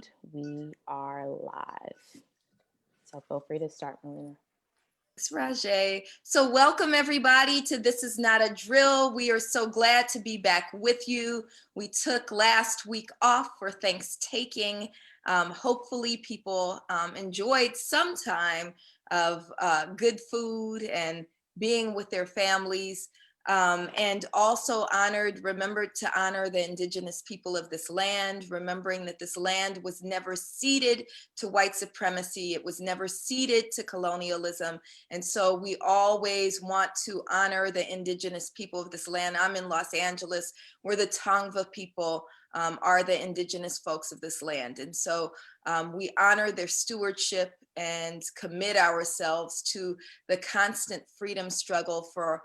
And we are live. So feel free to start, Melina. Thanks, Rajay. So welcome everybody to This Is Not a Drill. We are so glad to be back with you. We took last week off for Thanksgiving. Hopefully people enjoyed some time of good food and being with their families. And also remembered to honor the indigenous people of this land, remembering that this land was never ceded to white supremacy. It was never ceded to colonialism. And so we always want to honor the indigenous people of this land. I'm in Los Angeles, where the Tongva people are the indigenous folks of this land. And so we honor their stewardship and commit ourselves to the constant freedom struggle for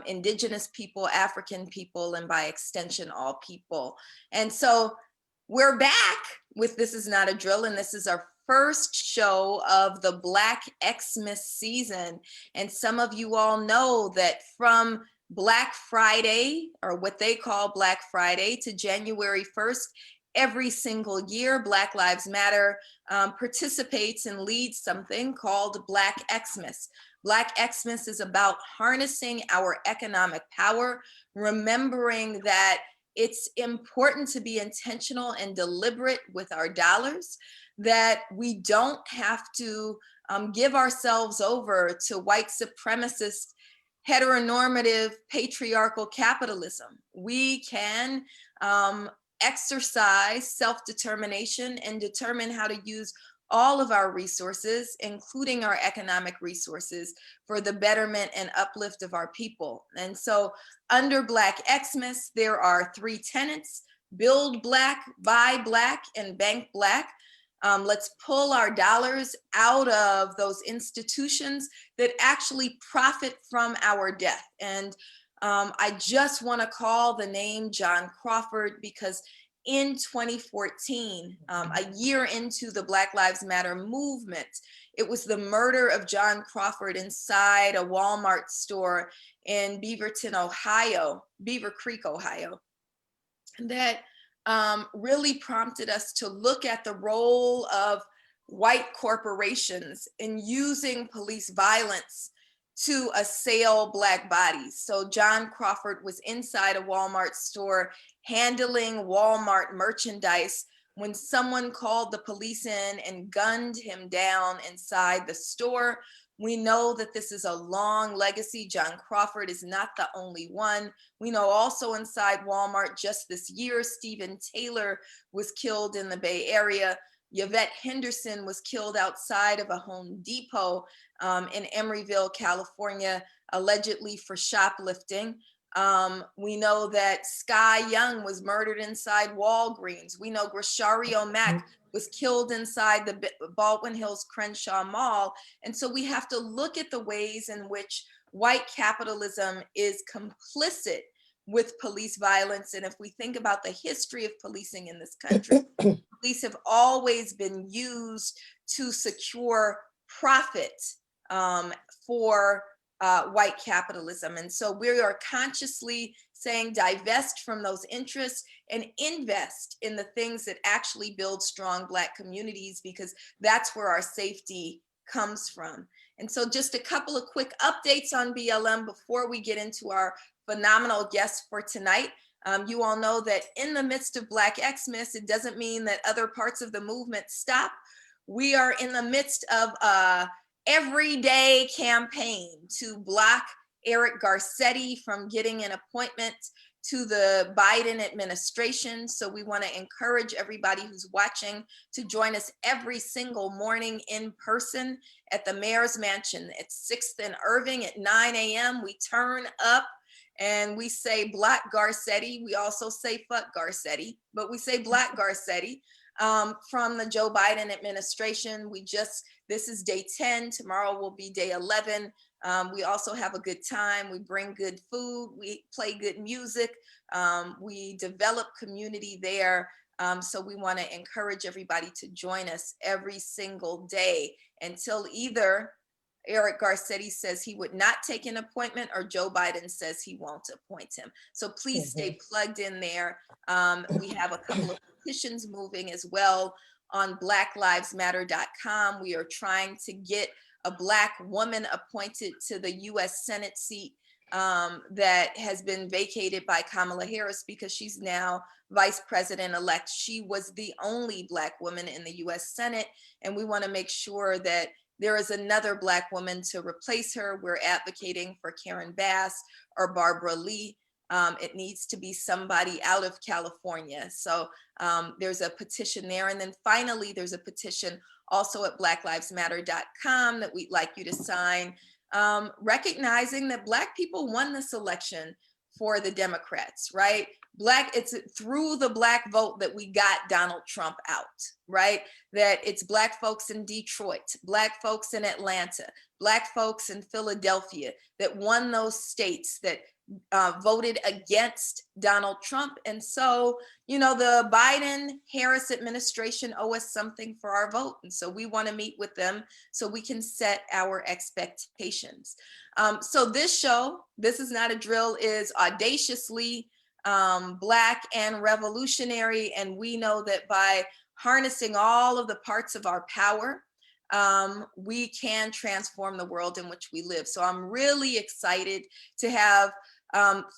indigenous people, African people, and by extension, all people. And so we're back with This Is Not a Drill, and this is our first show of the Blackxmas season. And some of you all know that from Black Friday, or what they call Black Friday, to January 1st, every single year, Black Lives Matter participates and leads something called Blackxmas. Blackxmas is about harnessing our economic power, remembering that it's important to be intentional and deliberate with our dollars, that we don't have to give ourselves over to white supremacist, heteronormative, patriarchal capitalism. We can exercise self-determination and determine how to use all of our resources, including our economic resources, for the betterment and uplift of our people. And so under Blackxmas, there are 3 tenets: build Black, buy Black, and bank Black. Let's pull our dollars out of those institutions that actually profit from our death. And I just want to call the name John Crawford, because in 2014, a year into the Black Lives Matter movement, it was the murder of John Crawford inside a Walmart store in Beaver Creek, Ohio, that really prompted us to look at the role of white corporations in using police violence to assail Black bodies. So John Crawford was inside a Walmart store handling Walmart merchandise when someone called the police in and gunned him down inside the store. We know that this is a long legacy. John Crawford is not the only one. We know also inside Walmart just this year, Stephen Taylor was killed in the Bay Area. Yvette Henderson was killed outside of a Home Depot in Emeryville, California, allegedly for shoplifting. We know that Sky Young was murdered inside Walgreens. We know Grishario Mack was killed inside the Baldwin Hills Crenshaw Mall. And so we have to look at the ways in which white capitalism is complicit with police violence. And if we think about the history of policing in this country, police have always been used to secure profit for white capitalism. And so we are consciously saying divest from those interests and invest in the things that actually build strong Black communities, because that's where our safety comes from. And so just a couple of quick updates on BLM before we get into our phenomenal guest for tonight. You all know that in the midst of Blackxmas, it doesn't mean that other parts of the movement stop. We are in the midst of a everyday campaign to block Eric Garcetti from getting an appointment to the Biden administration. So we want to encourage everybody who's watching to join us every single morning in person at the Mayor's Mansion at 6th and Irving at 9 a.m. We turn up and we say Black Garcetti. We also say fuck Garcetti, but we say Black Garcetti from the Joe Biden administration. This is day 10. Tomorrow will be day 11. We also have a good time. We bring good food. We play good music. We develop community there. So we want to encourage everybody to join us every single day until either Eric Garcetti says he would not take an appointment or Joe Biden says he won't appoint him. So please stay plugged in there. We have a couple of petitions moving as well on blacklivesmatter.com. We are trying to get a Black woman appointed to the US Senate seat that has been vacated by Kamala Harris because she's now vice president-elect. She was the only Black woman in the US Senate, and we want to make sure that there is another Black woman to replace her. We're advocating for Karen Bass or Barbara Lee. It needs to be somebody out of California. So there's a petition there. And then finally, there's a petition also at blacklivesmatter.com that we'd like you to sign, recognizing that Black people won this election for the Democrats, right? It's through the Black vote that we got Donald Trump out, right? That it's Black folks in Detroit, Black folks in Atlanta, Black folks in Philadelphia that won those states, that voted against Donald Trump. And so, you know, the Biden-Harris administration owe us something for our vote. And so we want to meet with them so we can set our expectations. So this show, This Is Not a Drill, is audaciously Black and revolutionary. And we know that by harnessing all of the parts of our power, we can transform the world in which we live. So I'm really excited to have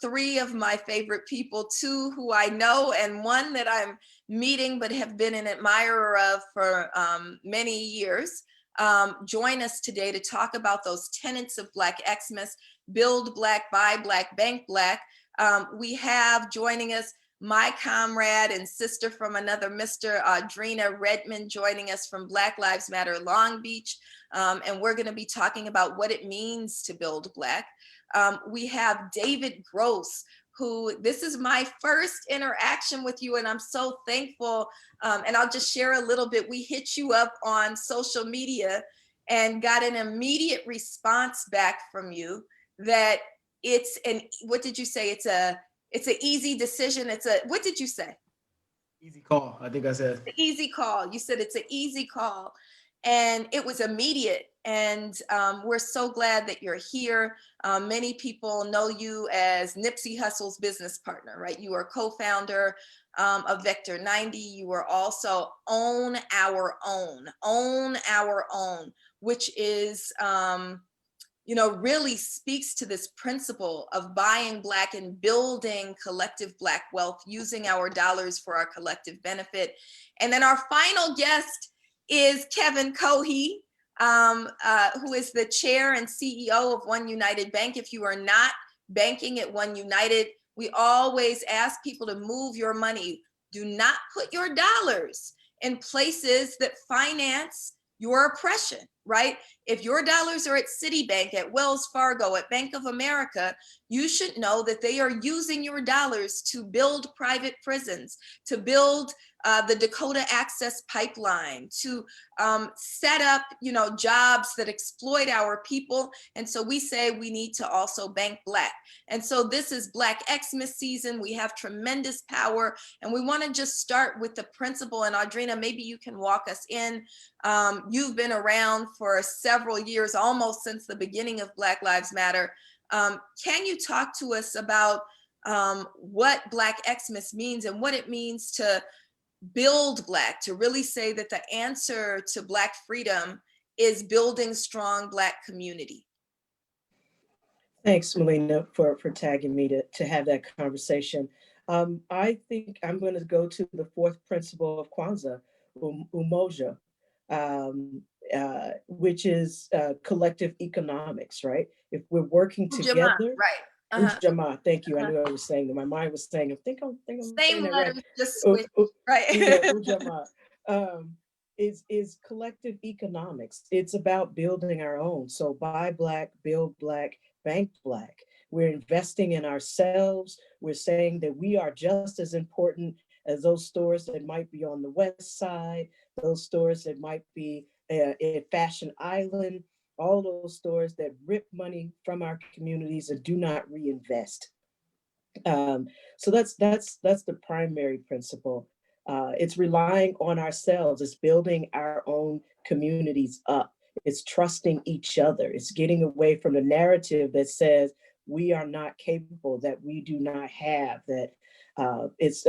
three of my favorite people, two who I know and one that I'm meeting but have been an admirer of for many years, join us today to talk about those tenets of Blackxmas: build Black, buy Black, bank Black. We have joining us my comrade and sister from another Mr. Audrina Redmond, joining us from Black Lives Matter Long Beach. And we're going to be talking about what it means to build Black. We have David Gross, who, this is my first interaction with you, and I'm so thankful. And I'll just share a little bit. We hit you up on social media and got an immediate response back from you that it's an, what did you say? It's an easy decision. What did you say? Easy call, I think I said. Easy call. You said it's an easy call. And it was immediate. And we're so glad that you're here. Many people know you as Nipsey Hussle's business partner, right? You are co-founder of Vector 90. You are also Own Our Own, which is, you know, really speaks to this principle of buying Black and building collective Black wealth, using our dollars for our collective benefit. And then our final guest is Kevin Cohey, who is the chair and CEO of One United Bank. If you are not banking at One United, we always ask people to move your money. Do not put your dollars in places that finance your oppression, right? If your dollars are at Citibank, at Wells Fargo, at Bank of America, you should know that they are using your dollars to build private prisons, to build the Dakota Access Pipeline, to set up, you know, jobs that exploit our people. And so we say we need to also bank Black. And so this is Blackxmas season. We have tremendous power, and we want to just start with the principle. And Audrina, maybe you can walk us in. You've been around for several years, almost since the beginning of Black Lives Matter. Can you talk to us about what Blackxmas means and what it means to build Black, to really say that the answer to Black freedom is building strong Black community? Thanks, Melina, for tagging me to have that conversation. I think I'm going to go to the fourth principle of Kwanzaa, umoja, which is collective economics, right? If we're working together, right? Ujamaa, thank you. I knew I was saying that. My mind was saying, I think I'm Same saying that letters, right. just switch, right? Ujamaa is collective economics. It's about building our own. So buy Black, build Black, bank Black. We're investing in ourselves. We're saying that we are just as important as those stores that might be on the West Side, those stores that might be at Fashion Island, all those stores that rip money from our communities and do not reinvest. So that's the primary principle. It's relying on ourselves. It's building our own communities up. It's trusting each other. It's getting away from the narrative that says we are not capable, that we do not have, that it's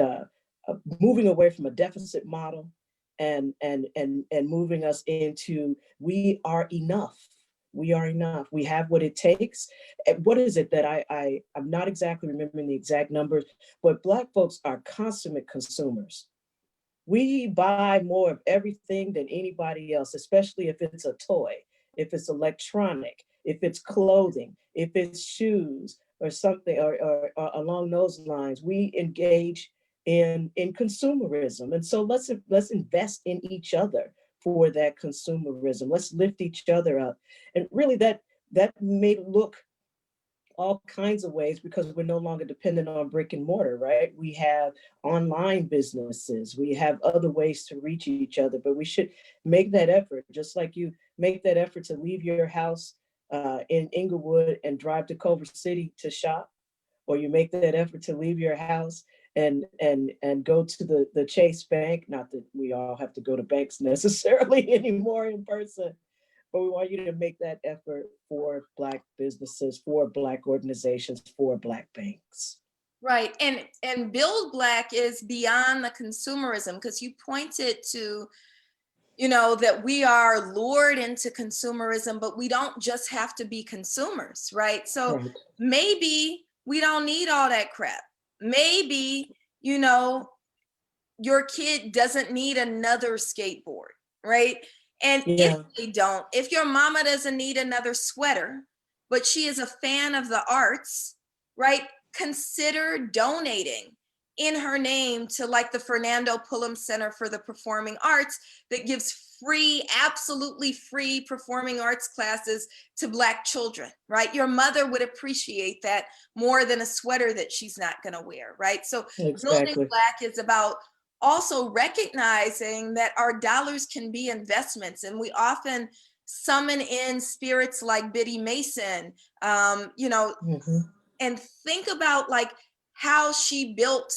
moving away from a deficit model and moving us into, we are enough. We are enough. We have what it takes. What is it that I'm not exactly remembering the exact numbers, but Black folks are consummate consumers. We buy more of everything than anybody else, especially if it's a toy, if it's electronic, if it's clothing, if it's shoes or something, or along those lines. We engage in consumerism. And so let's invest in each other for that consumerism. Let's lift each other up. And really that may look all kinds of ways, because we're no longer dependent on brick and mortar, right? We have online businesses, we have other ways to reach each other, but we should make that effort, just like you make that effort to leave your house in Inglewood and drive to Culver City to shop, or you make that effort to leave your house and go to the Chase Bank. Not that we all have to go to banks necessarily anymore in person, but we want you to make that effort for Black businesses, for Black organizations, for Black banks. Right. And Build Black is beyond the consumerism, because you pointed to, that we are lured into consumerism, but we don't just have to be consumers, right? So Right. maybe we don't need all that crap. Maybe, your kid doesn't need another skateboard, right? And Yeah. if they don't, if your mama doesn't need another sweater, but she is a fan of the arts, right? Consider donating in her name to, like, the Fernando Pullum Center for the Performing Arts, that gives free, absolutely free performing arts classes to Black children, right? Your mother would appreciate that more than a sweater that she's not going to wear, right? So Building Exactly. Black is about also recognizing that our dollars can be investments, and we often summon in spirits like Biddy Mason, Mm-hmm. and think about, like, how she built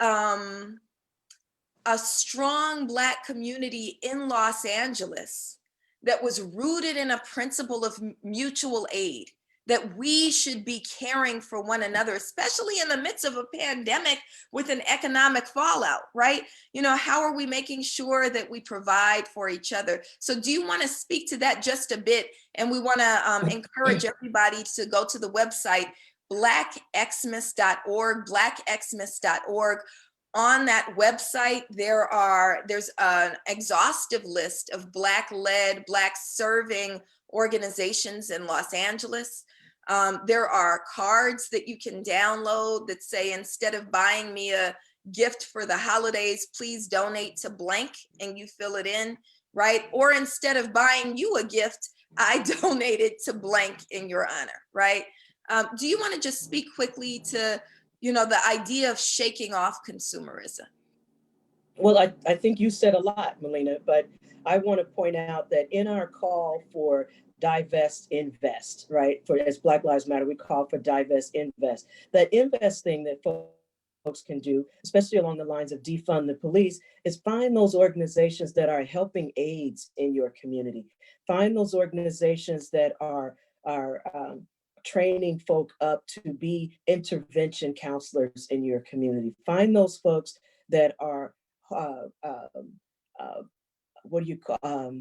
a strong Black community in Los Angeles that was rooted in a principle of mutual aid, that we should be caring for one another, especially in the midst of a pandemic with an economic fallout, right? How are we making sure that we provide for each other? So do you want to speak to that just a bit? And we want to encourage everybody to go to the website, blackxmas.org, blackxmas.org. On that website, there's an exhaustive list of Black-led, Black-serving organizations in Los Angeles. There are cards that you can download that say, instead of buying me a gift for the holidays, please donate to blank, and you fill it in, right? Or instead of buying you a gift, I donated to blank in your honor, right? Do you want to just speak quickly to the idea of shaking off consumerism? Well, I think you said a lot, Melina, but I want to point out that in our call for divest, invest, right? For, as Black Lives Matter, we call for divest, invest. That invest thing that folks can do, especially along the lines of defund the police, is find those organizations that are helping AIDS in your community. Find those organizations that are training folk up to be intervention counselors in your community. Find those folks that are uh, what do you call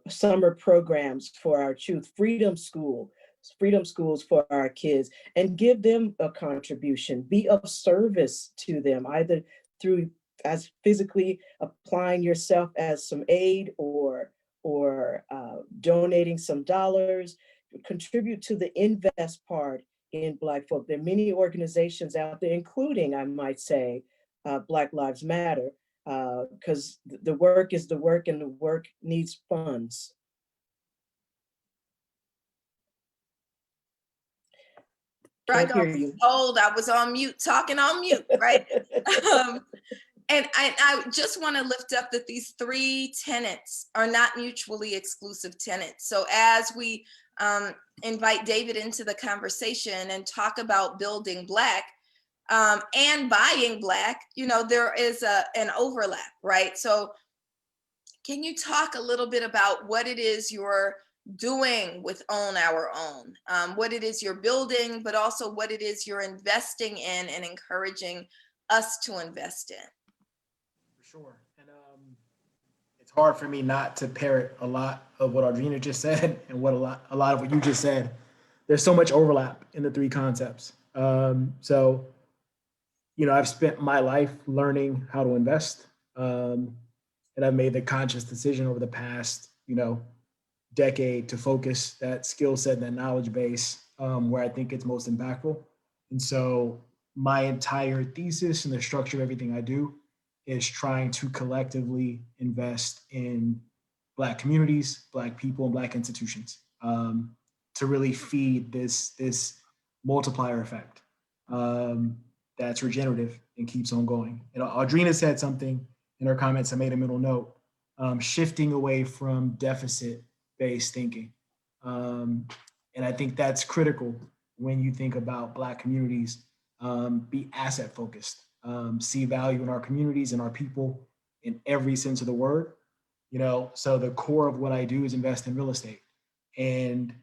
summer programs for our youth, freedom schools for our kids, and give them a contribution. Be of service to them, either through as physically applying yourself as some aid, or donating some dollars. Contribute to the invest part in Black folk. There are many organizations out there, including, I might say, Black Lives Matter, because the work is the work, and the work needs funds. I Can't got hear you. told I was on mute, talking on mute, right? And I just want to lift up that these three tenets are not mutually exclusive tenets. So as we invite David into the conversation and talk about building Black and buying Black, there is an overlap, right? So can you talk a little bit about what it is you're doing with Own Our Own, what it is you're building, but also what it is you're investing in and encouraging us to invest in? For sure. And it's hard for me not to parrot a lot of what Audrina just said and what a lot of what you just said. There's so much overlap in the three concepts. So, I've spent my life learning how to invest, and I've made the conscious decision over the past, decade to focus that skill set, that knowledge base, where I think it's most impactful. And so my entire thesis and the structure of everything I do is trying to collectively invest in Black communities, Black people, and Black institutions, to really feed this multiplier effect, that's regenerative and keeps on going. Audrina said something in her comments. I made a middle note, shifting away from deficit based thinking. Um, and I think that's critical when you think about Black communities, be asset focused, see value in our communities and our people in every sense of the word. So the core of what I do is invest in real estate. And,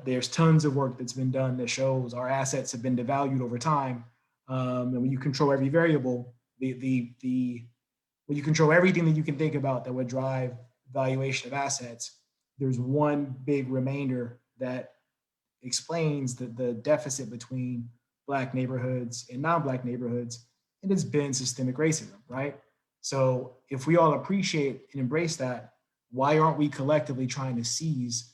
there's tons of work that's been done that shows our assets have been devalued over time. And when you control every variable, when you control everything that you can think about that would drive valuation of assets, there's one big remainder that explains the deficit between Black neighborhoods and non-Black neighborhoods, and it's been systemic racism, right? So if we all appreciate and embrace that, why aren't we collectively trying to seize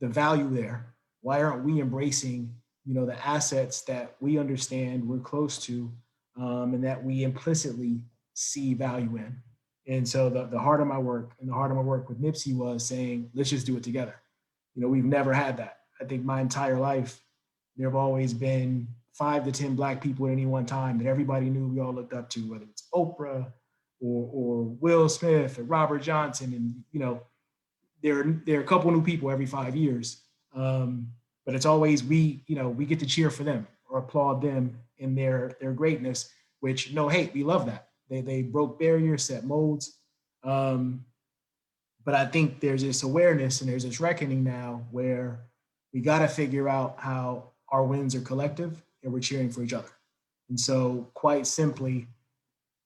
the value there? Why aren't we embracing, the assets that we understand we're close to, and that we implicitly see value in? And so the heart of my work and the heart of my work with Nipsey was saying, let's just do it together. We've never had that. I think my entire life, there have always been 5 to 10 Black people at any one time that everybody knew we all looked up to, whether it's Oprah or Will Smith or Robert Johnson. And, there are a couple new people every 5 years. But it's always we get to cheer for them or applaud them in their greatness, which no hate, we love that. They broke barriers, set molds. But I think there's this awareness and there's this reckoning now where we got to figure out how our wins are collective and we're cheering for each other. And so, quite simply,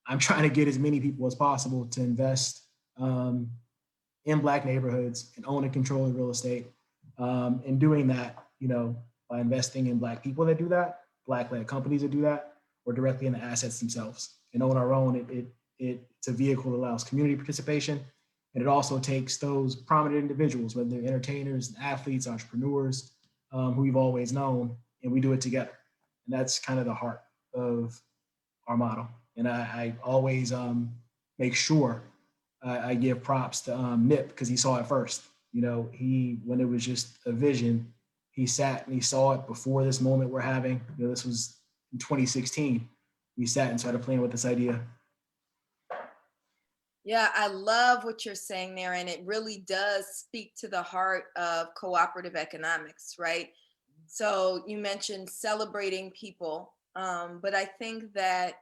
I'm trying to get as many people as possible to invest, in Black neighborhoods and own and control the real estate. And doing that, by investing in Black people that do that, Black-led companies that do that, or directly in the assets themselves. And on our own, it's a vehicle that allows community participation. And it also takes those prominent individuals, whether they're entertainers, athletes, entrepreneurs, who we've always known, and we do it together. And that's kind of the heart of our model. And I always make sure I give props to Nip because he saw it first. When it was just a vision, he sat and he saw it before this moment we're having. This was in 2016. We sat and started playing with this idea. Yeah, I love what you're saying there. And it really does speak to the heart of cooperative economics, right? So you mentioned celebrating people. But I think that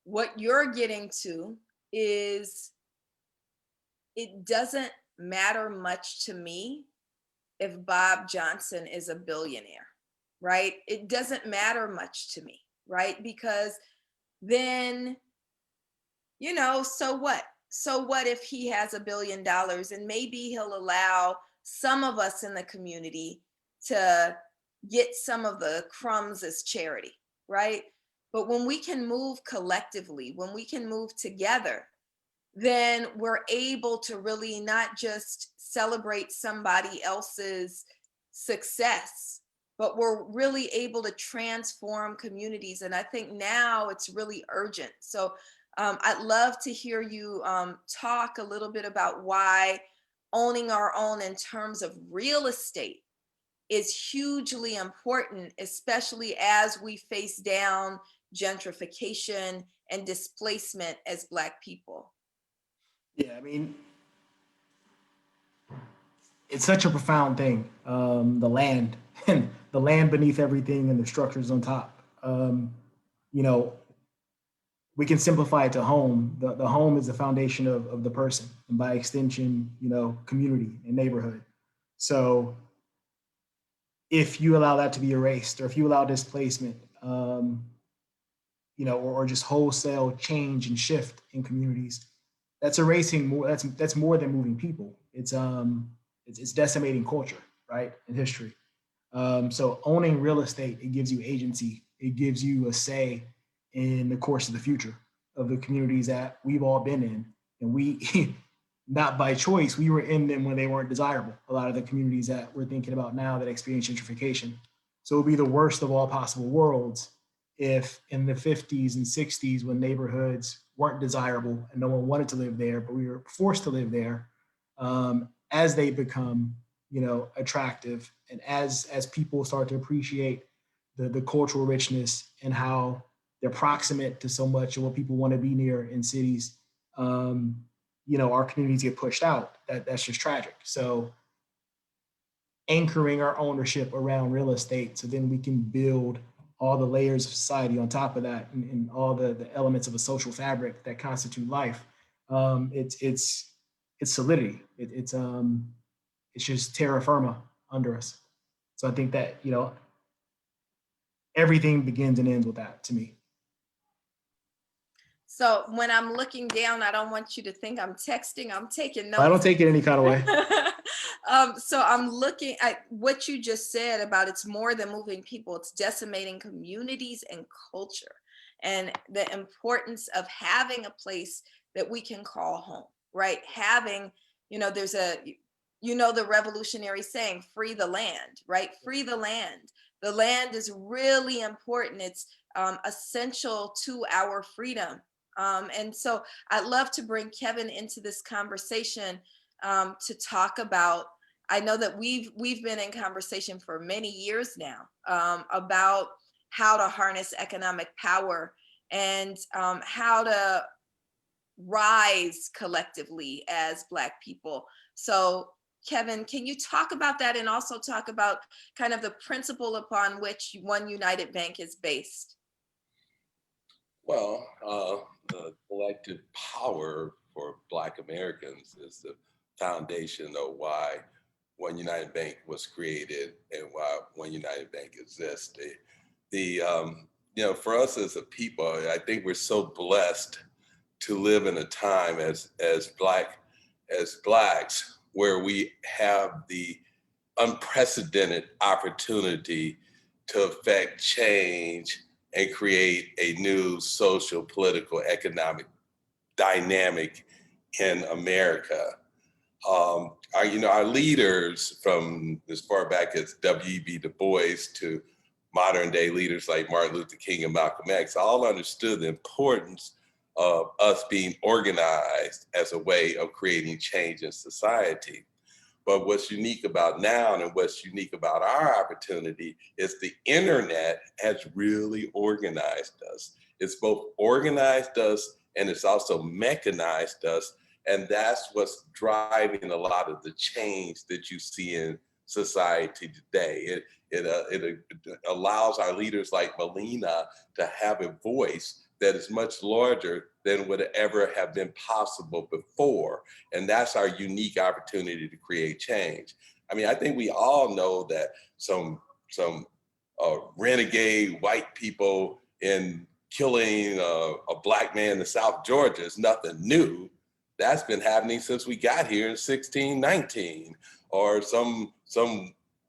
what you're getting to is it doesn't matter much to me if Bob Johnson is a billionaire, right? It doesn't matter much to me, right? Because then, so what? So what if he has $1 billion and maybe he'll allow some of us in the community to get some of the crumbs as charity, right? But when we can move collectively, when we can move together, then we're able to really not just celebrate somebody else's success, but we're really able to transform communities. And I think now it's really urgent. So I'd love to hear you talk a little bit about why owning our own in terms of real estate is hugely important, especially as we face down gentrification and displacement as Black people. Yeah, I mean, it's such a profound thing. The land and the land beneath everything and the structures on top. You know, we can simplify it to home. The home is the foundation of the person, and by extension, community and neighborhood. So if you allow that to be erased, or if you allow displacement, or just wholesale change and shift in communities, that's erasing more. That's more than moving people. It's decimating culture, right, and history. So owning real estate, it gives you agency. It gives you a say in the course of the future of the communities that we've all been in. And we, not by choice, we were in them when they weren't desirable. A lot of the communities that we're thinking about now that experience gentrification. So it would be the worst of all possible worlds if in the 50s and 60s, when neighborhoods weren't desirable and no one wanted to live there, but we were forced to live there, as they become attractive, and as people start to appreciate the cultural richness and how they're proximate to so much of what people want to be near in cities, our communities get pushed out. That's just tragic. So anchoring our ownership around real estate, so then we can build all the layers of society on top of that, and all the elements of a social fabric that constitute life. It's solidity. It's just terra firma under us. So I think that everything begins and ends with that to me. So when I'm looking down, I don't want you to think I'm texting, I'm taking notes. I don't take it any kind of way. So I'm looking at what you just said about it's more than moving people, it's decimating communities and culture, and the importance of having a place that we can call home, right? Having, there's the revolutionary saying, free the land, right? Free the land. The land is really important. It's essential to our freedom. And so I'd love to bring Kevin into this conversation to talk about, I know that we've been in conversation for many years now about how to harness economic power and how to rise collectively as Black people. So Kevin, can you talk about that and also talk about kind of the principle upon which One United Bank is based? Well, the collective power for Black Americans is the foundation of why One United Bank was created and why One United Bank exists. For us as a people, I think we're so blessed to live in a time as Blacks where we have the unprecedented opportunity to affect change and create a new social, political, economic dynamic in America. Our leaders, from as far back as W.E.B. Du Bois to modern day leaders like Martin Luther King and Malcolm X, all understood the importance of us being organized as a way of creating change in society. But what's unique about now and what's unique about our opportunity is the internet has really organized us. It's both organized us and it's also mechanized us. And that's what's driving a lot of the change that you see in society today. It allows our leaders like Melina to have a voice that is much larger than would ever have been possible before. And that's our unique opportunity to create change. I mean, I think we all know that some renegade white people in killing a Black man in South Georgia is nothing new. That's been happening since we got here in 1619. Or some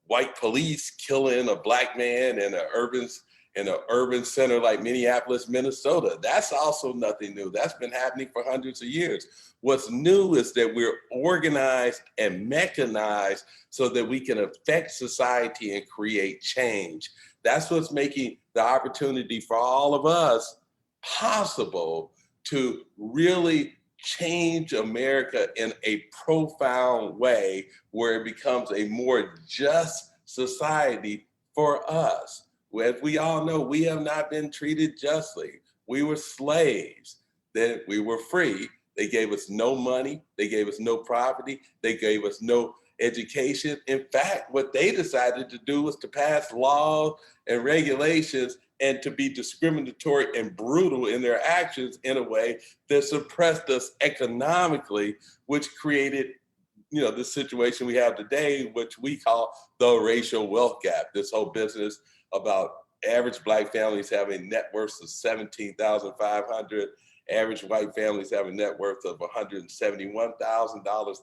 white police killing a Black man in an urban center like Minneapolis, Minnesota. That's also nothing new. That's been happening for hundreds of years. What's new is that we're organized and mechanized so that we can affect society and create change. That's what's making the opportunity for all of us possible to really change America in a profound way where it becomes a more just society for us. As we all know, we have not been treated justly. We were slaves, then we were free. They gave us no money, they gave us no property, they gave us no education. In fact, what they decided to do was to pass laws and regulations and to be discriminatory and brutal in their actions in a way that suppressed us economically, which created the situation we have today, which we call the racial wealth gap. This whole business about average Black families having net worths of 17,500. Average white families have a net worth of $171,000.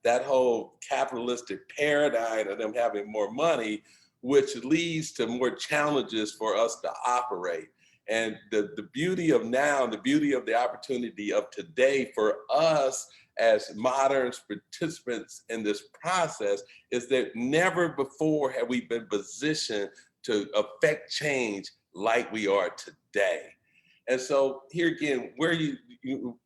That whole capitalistic paradigm of them having more money, which leads to more challenges for us to operate. And the beauty of now, the beauty of the opportunity of today for us as modern participants in this process is that never before have we been positioned to affect change like we are today. And so here again, where you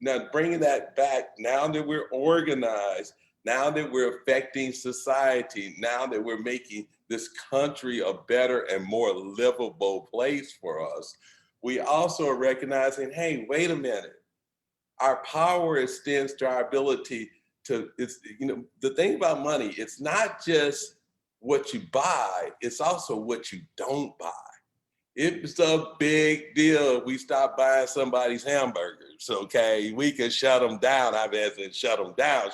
now bringing that back, now that we're organized, now that we're affecting society, now that we're making this country a better and more livable place for us, we also are recognizing, hey, wait a minute. Our power extends to our ability to, it's, the thing about money, it's not just what you buy, it's also what you don't buy. It's a big deal. We stop buying somebody's hamburgers, okay? We can shut them down. I've had to shut them down.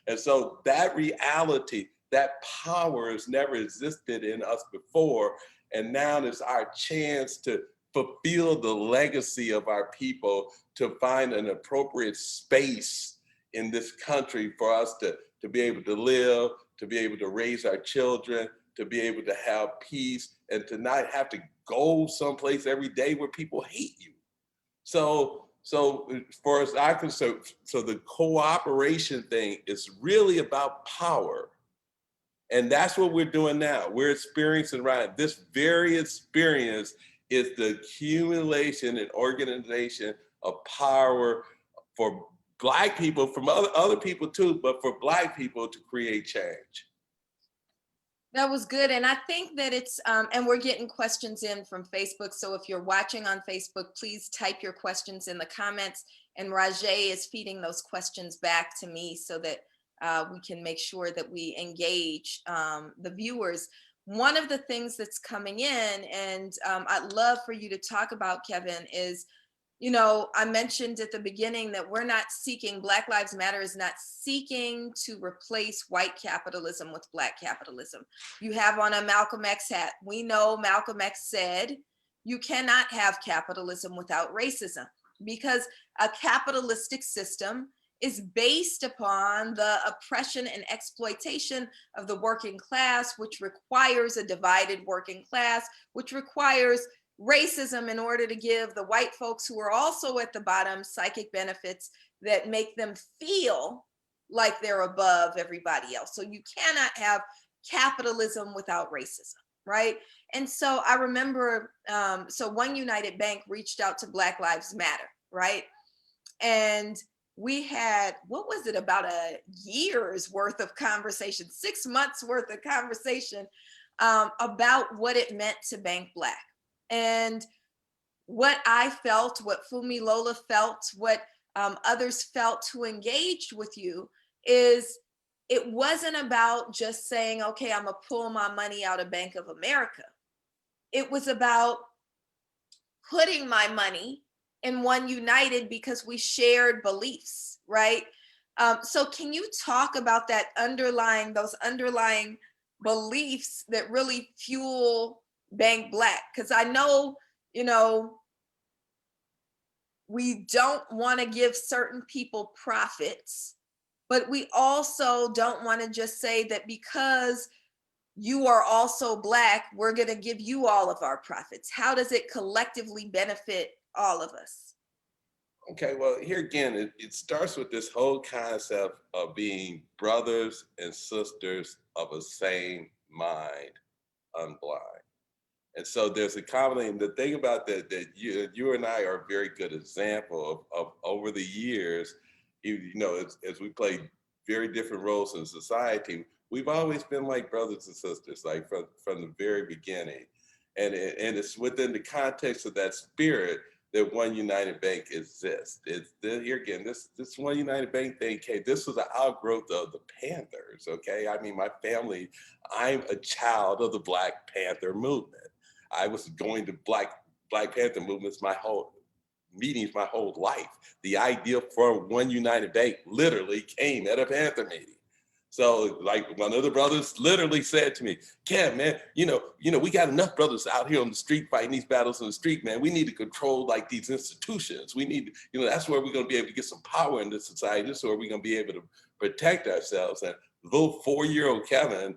And so that reality, that power has never existed in us before. And now it's our chance to fulfill the legacy of our people, to find an appropriate space in this country for us to be able to live, to be able to raise our children, to be able to have peace, and to not have to go someplace every day where people hate you. So for us, so the cooperation thing is really about power. And that's what we're doing now. We're experiencing, right? This very experience is the accumulation and organization of power for Black people, from other people too, but for Black people to create change. That was good. And I think that it's, and we're getting questions in from Facebook. So if you're watching on Facebook, please type your questions in the comments. And Rajay is feeding those questions back to me so that we can make sure that we engage the viewers. One of the things that's coming in, and I'd love for you to talk about, Kevin, is, I mentioned at the beginning that we're not seeking, Black Lives Matter is not seeking to replace white capitalism with Black capitalism. You have on a Malcolm X hat. We know Malcolm X said, you cannot have capitalism without racism, because a capitalistic system is based upon the oppression and exploitation of the working class, which requires a divided working class, which requires racism in order to give the white folks who are also at the bottom psychic benefits that make them feel like they're above everybody else. So you cannot have capitalism without racism, right? And so I remember, so One United Bank reached out to Black Lives Matter, right? And we had, what was it, about a year's worth of conversation, 6 months worth of conversation about what it meant to bank Black. And what I felt, what Fumi Lola felt, what others felt who engaged with you is it wasn't about just saying, okay, I'm gonna pull my money out of Bank of America. It was about putting my money in One United because we shared beliefs, right? So can you talk about that those underlying beliefs that really fuel Bank Black? Because I know, we don't want to give certain people profits, but we also don't want to just say that because you are also Black, we're going to give you all of our profits. How does it collectively benefit all of us? Okay, well, here again, it starts with this whole concept of being brothers and sisters of a same mind, unblind. And so there's a commonly, and the thing about that you and I are a very good example of over the years, as we play very different roles in society, we've always been like brothers and sisters, like from the very beginning. And it's within the context of that spirit that One United Bank exists. Here again, this One United Bank thing, okay, this was an outgrowth of the Panthers, okay? I mean, my family, I'm a child of the Black Panther movement. I was going to Black Panther movements my whole life. The idea for One United Bank literally came at a Panther meeting. So like one of the brothers literally said to me, Kev, man, we got enough brothers out here on the street fighting these battles on the street, man. We need to control like these institutions. We need, that's where we're going to be able to get some power in this society. This is where we're going to be able to protect ourselves. And little 4-year-old Kevin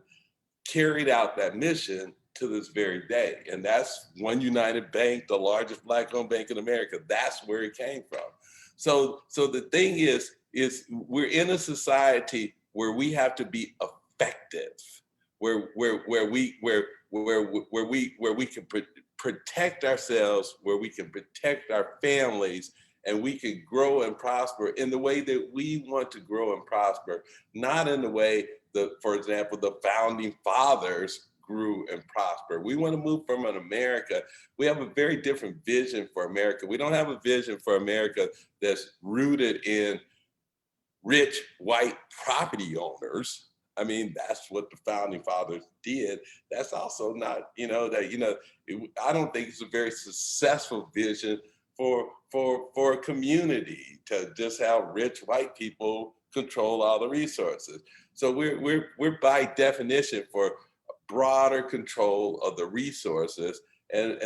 carried out that mission to this very day. And that's One United Bank, the largest Black-owned bank in America. That's where it came from. So the thing is we're in a society where we have to be effective, where we can protect ourselves, where we can protect our families, and we can grow and prosper in the way that we want to grow and prosper, not in the way that, for example, the founding fathers grew and prospered. We want to move from an America. We have a very different vision for America. We don't have a vision for America that's rooted in rich white property owners. I mean, that's what the founding fathers did. That's also not, I don't think it's a very successful vision for a community to just have rich white people control all the resources. So we're by definition for broader control of the resources, and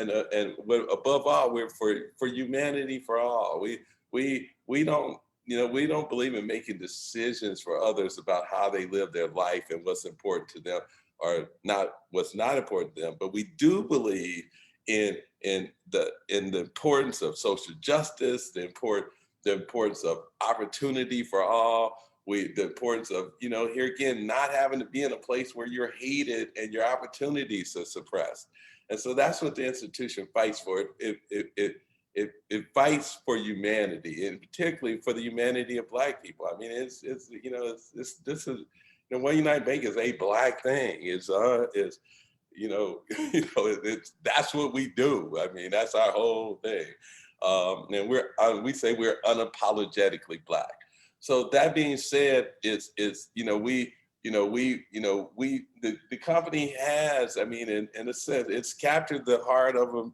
above all, we're for humanity for all. We don't believe in making decisions for others about how they live their life and what's important to them or not, what's not important to them. But we do believe in the importance of social justice, the importance of opportunity for all. The importance of, here again, not having to be in a place where you're hated and your opportunities are suppressed. And so that's what the institution fights for. It fights for humanity, and particularly for the humanity of Black people. I mean, this is, One United Bank is a Black thing. It's that's what we do. I mean, that's our whole thing. And we say we're unapologetically Black. So that being said, the company has, I mean, in a sense, it's captured the heart of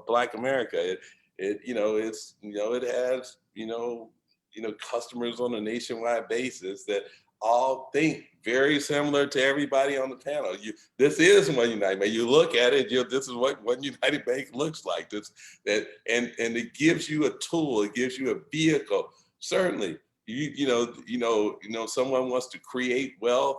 Black America. It has customers on a nationwide basis that all think very similar to everybody on the panel. This is One United Bank. You look at it, this is what One United Bank looks like. And it gives you a tool, it gives you a vehicle. Certainly, someone wants to create wealth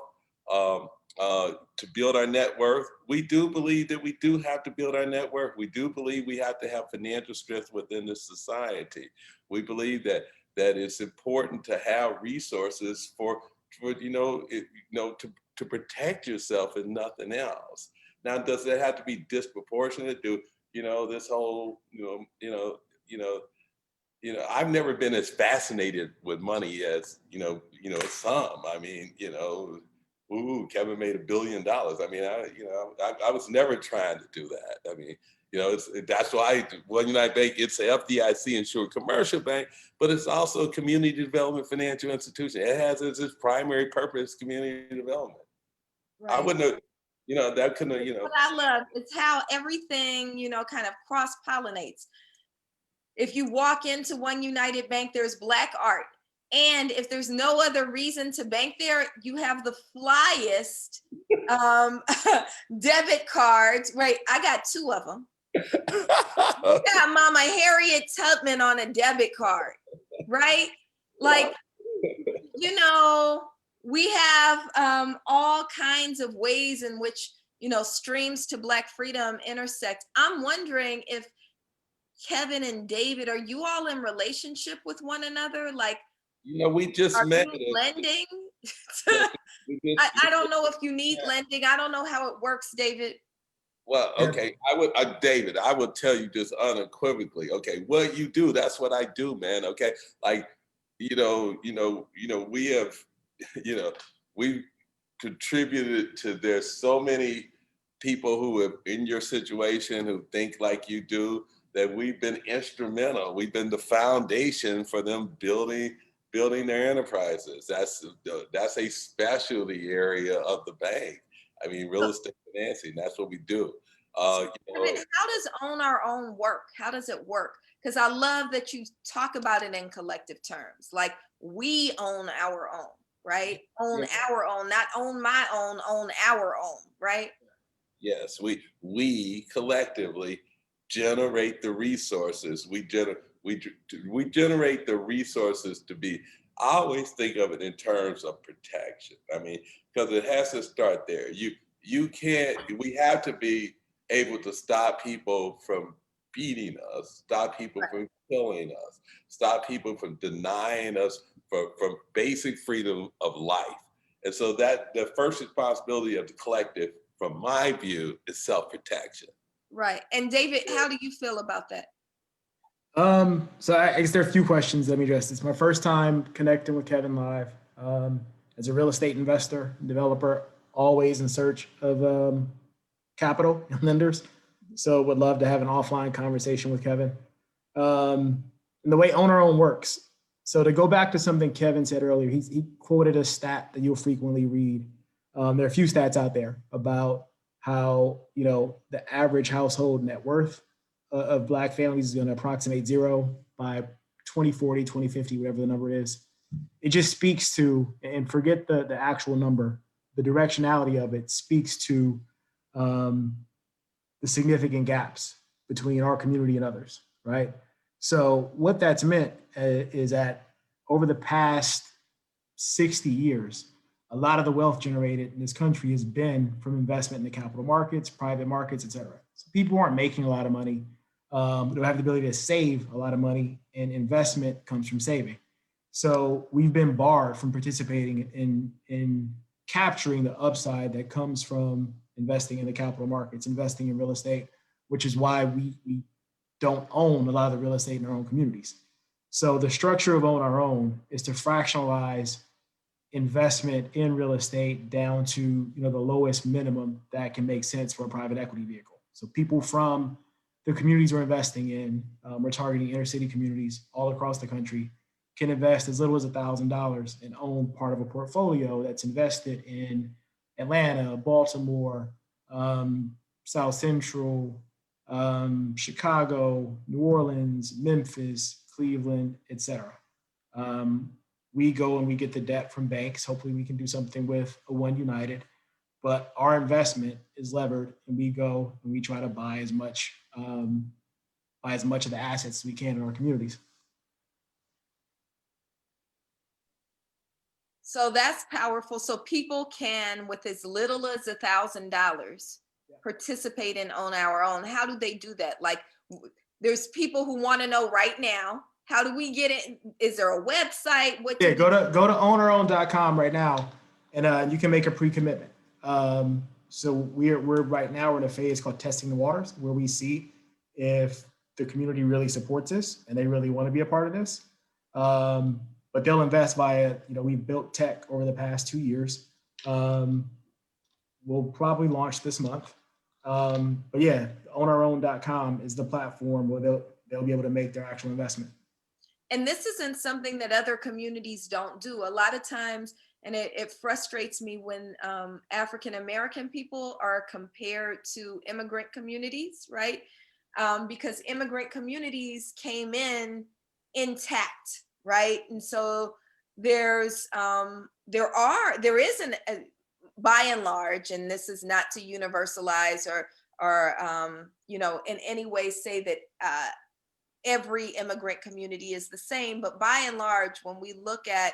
to build our net worth. We do believe that we do have to build our net worth. We do believe we have to have financial strength within this society. We believe that it's important to have resources to protect yourself and nothing else. Now, does it have to be disproportionate to this whole I've never been as fascinated with money as some. I mean, Kevin made $1 billion. I mean, I was never trying to do that. I mean, that's why One United Bank, it's an FDIC insured commercial bank, but it's also a community development financial institution. It has as its primary purpose community development. Right. I wouldn't have, that couldn't have, What I love is how everything, kind of cross-pollinates. If you walk into One United Bank, there's Black art. And if there's no other reason to bank there, you have the flyest debit cards, right? I got 2 of them. You got Mama Harriet Tubman on a debit card, right? Like, we have all kinds of ways in which, streams to Black freedom intersect. I'm wondering if Kevin and David, are you all in relationship with one another? Like, we just met. Lending? I don't know if you need lending. I don't know how it works, David. Well, okay, David, I would tell you just unequivocally, okay, what you do, that's what I do, man, okay? Like, we have, we've contributed to, there's so many people who are in your situation who think like you do, that we've been instrumental. We've been the foundation for them building their enterprises. That's a specialty area of the bank. I mean, real estate financing, that's what we do. How does own our own work? How does it work? Because I love that you talk about it in collective terms, like we own our own. right? Own Yeah. our own, not own my own our own, right? Yes, we collectively generate the resources. We generate the resources to be. I always think of it in terms of protection. I mean, because it has to start there. You can't. We have to be able to stop people from beating us, stop people from killing us, stop people from denying us from basic freedom of life. And so that the first responsibility of the collective, from my view, is self-protection. Right. And David, how do you feel about that? So I guess there are a few questions. Let me address. It's my first time connecting with Kevin live. As a real estate investor, developer, always in search of capital and lenders. So would love to have an offline conversation with Kevin. And the way Own Our Own works. So to go back to something Kevin said earlier, he quoted a stat that you'll frequently read. There are a few stats out there about how, the average household net worth of Black families is going to approximate zero by 2040, 2050, whatever the number is. It just speaks to, and forget the actual number, the directionality of it speaks to the significant gaps between our community and others, right? So what that's meant is that over the past 60 years, a lot of the wealth generated in this country has been from investment in the capital markets, private markets, et cetera. So people aren't making a lot of money. They don't have the ability to save a lot of money, and investment comes from saving. So we've been barred from participating in capturing the upside that comes from investing in the capital markets, investing in real estate, which is why we don't own a lot of the real estate in our own communities. So the structure of Own Our Own is to fractionalize investment in real estate down to the lowest minimum that can make sense for a private equity vehicle. So people from the communities we're investing in, we're targeting inner city communities all across the country, can invest as little as $1,000 and own part of a portfolio that's invested in Atlanta, Baltimore, South Central, Chicago, New Orleans, Memphis, Cleveland, et cetera. We go and we get the debt from banks. Hopefully we can do something with a One United, but our investment is levered, and we go and we try to buy as much of the assets as we can in our communities. So that's powerful. So people can, with as little as $1,000, participate in Own Our Own. How do they do that? Like, there's people who want to know right now, how do we get it? Is there a website? Go to ownerourown.com right now, and you can make a pre-commitment. So we're right now we're in a phase called testing the waters, where we see if the community really supports this and they really want to be a part of this. But they'll invest via, we've built tech over the past 2 years. We'll probably launch this month. But yeah, ownerourown.com is the platform where they'll be able to make their actual investment. And this isn't something that other communities don't do. A lot of times, and it frustrates me when African-American people are compared to immigrant communities, right? Because immigrant communities came in intact, right? And so there is by and large, and this is not to universalize or in any way say that every immigrant community is the same, but by and large, when we look at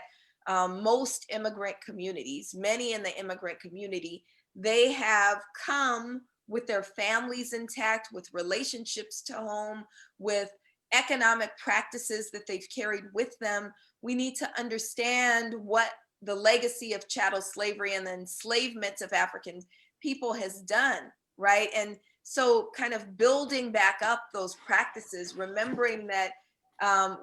most immigrant communities, many in the immigrant community, they have come with their families intact, with relationships to home, with economic practices that they've carried with them. We need to understand what the legacy of chattel slavery and the enslavement of African people has done, right? And so kind of building back up those practices, remembering that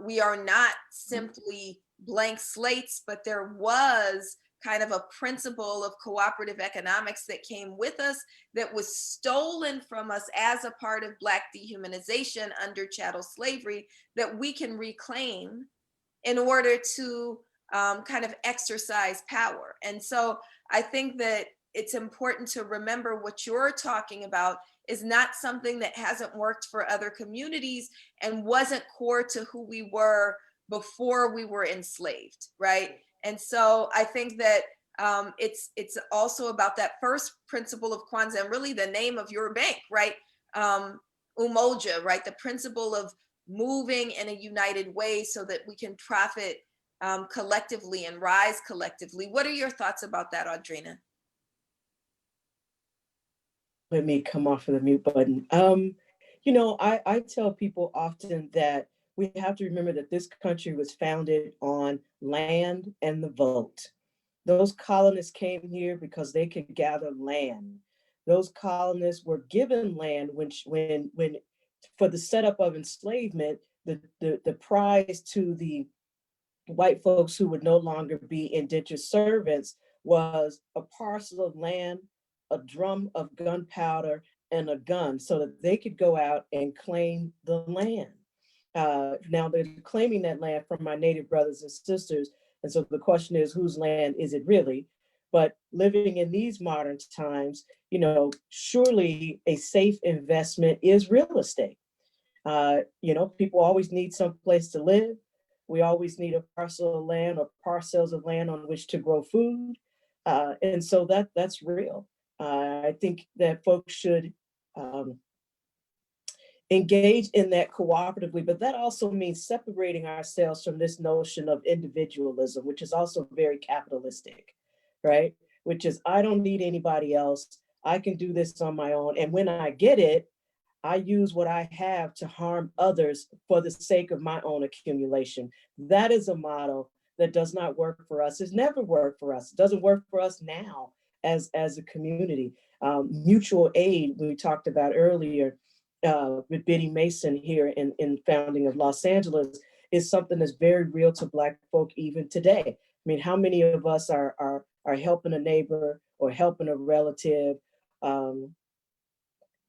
we are not simply blank slates, but there was kind of a principle of cooperative economics that came with us that was stolen from us as a part of Black dehumanization under chattel slavery that we can reclaim in order to kind of exercise power. And so I think that it's important to remember what you're talking about is not something that hasn't worked for other communities and wasn't core to who we were before we were enslaved, right? And so I think that it's also about that first principle of Kwanzaa, and really the name of your bank, right? Umoja, right? The principle of moving in a united way so that we can profit collectively and rise collectively. What are your thoughts about that, Audrina? Let me come off of the mute button. You know, I tell people often that we have to remember that this country was founded on land and the vote. Those colonists came here because they could gather land. Those colonists were given land when for the setup of enslavement, the prize to the white folks who would no longer be indentured servants was a parcel of land, a drum of gunpowder, and a gun so that they could go out and claim the land. Now they're claiming that land from my native brothers and sisters. And so the question is, whose land is it really? But living in these modern times, you know, surely a safe investment is real estate. You know, people always need some place to live. We always need a parcel of land or parcels of land on which to grow food. And so that's real. I think that folks should engage in that cooperatively, but that also means separating ourselves from this notion of individualism, which is also very capitalistic, right? Which is, I don't need anybody else. I can do this on my own. And when I get it, I use what I have to harm others for the sake of my own accumulation. That is a model that does not work for us. It's never worked for us. It doesn't work for us now as a community. Mutual aid, we talked about earlier with Biddy Mason here in founding of Los Angeles, is something that's very real to Black folk even today. I mean, how many of us are helping a neighbor or helping a relative?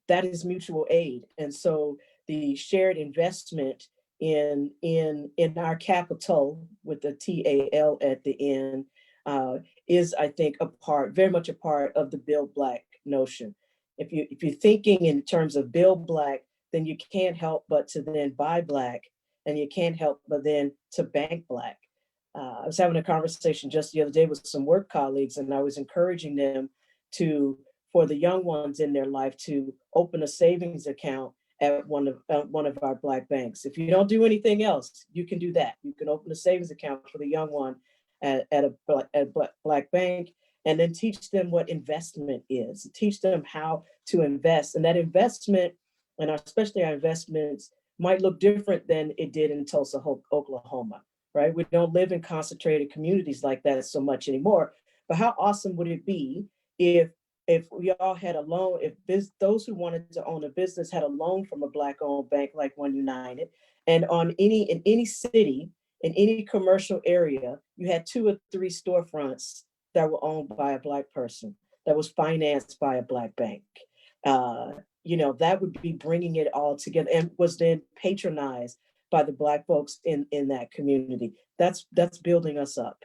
That is mutual aid. And so the shared investment in our capital with the TAL at the end is, I think, very much a part of the Build Black notion. If you're thinking in terms of Build Black, then you can't help but to then buy Black, and you can't help but then to bank Black. I was having a conversation just the other day with some work colleagues, and I was encouraging them for the young ones in their life to open a savings account at one of our Black banks. If you don't do anything else, you can do that. You can open a savings account for the young one at a Black bank, and then teach them what investment is. Teach them how to invest, and that investment, and especially our investments, might look different than it did in Tulsa, Oklahoma. Right? We don't live in concentrated communities like that so much anymore. But how awesome would it be if we all had a loan, if those who wanted to own a business had a loan from a Black-owned bank like One United, and in any city, in any commercial area, you had 2 or 3 storefronts that were owned by a Black person, that was financed by a Black bank. You know, that would be bringing it all together, and was then patronized by the Black folks in that community. That's building us up.